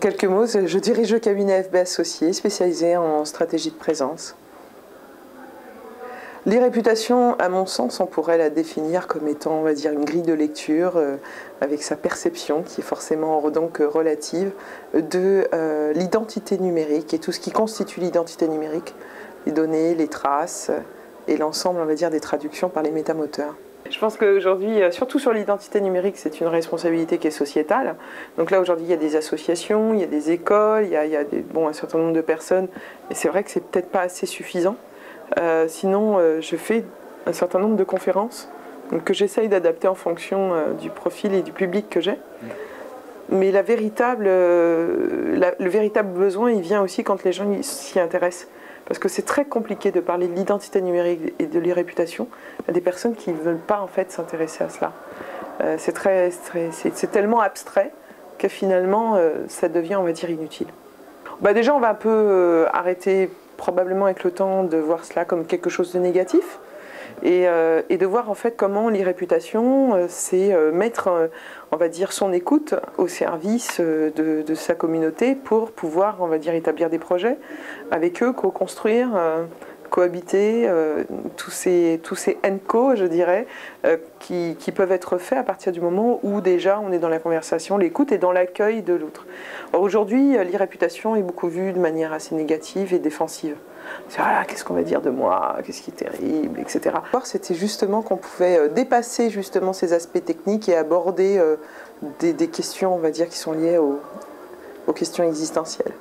quelques mots, je dirige le cabinet FB Associés, spécialisé en stratégie de présence. L'irréputation, à mon sens, on pourrait la définir comme étant, on va dire, une grille de lecture avec sa perception qui est forcément donc relative de l'identité numérique et tout ce qui constitue l'identité numérique, les données, les traces et l'ensemble, on va dire, des traductions par les métamoteurs. Je pense qu'aujourd'hui, surtout sur l'identité numérique, c'est une responsabilité qui est sociétale. Donc là, aujourd'hui, il y a des associations, il y a des écoles, il y a un certain nombre de personnes, et c'est vrai que c'est peut-être pas assez suffisant. Sinon, je fais un certain nombre de conférences que j'essaye d'adapter en fonction du profil et du public que j'ai. Mais le véritable besoin, il vient aussi quand les gens s'y intéressent. Parce que c'est très compliqué de parler de l'identité numérique et de l'irréputation à des personnes qui ne veulent pas en fait s'intéresser à cela. C'est tellement abstrait que finalement ça devient, on va dire, inutile. Déjà, on va un peu arrêter probablement avec le temps de voir cela comme quelque chose de négatif et de voir en fait comment l'irréputation c'est mettre on va dire son écoute au service de sa communauté pour pouvoir, on va dire, établir des projets avec eux, co-construire, cohabiter, tous ces ENCO, je dirais, qui peuvent être faits à partir du moment où déjà on est dans la conversation, l'écoute et dans l'accueil de l'autre. Aujourd'hui, l'irréputation est beaucoup vue de manière assez négative et défensive. Voilà, qu'est-ce qu'on va dire de moi, qu'est-ce qui est terrible, etc. C'était justement qu'on pouvait dépasser justement ces aspects techniques et aborder des questions, on va dire, qui sont liées aux questions existentielles.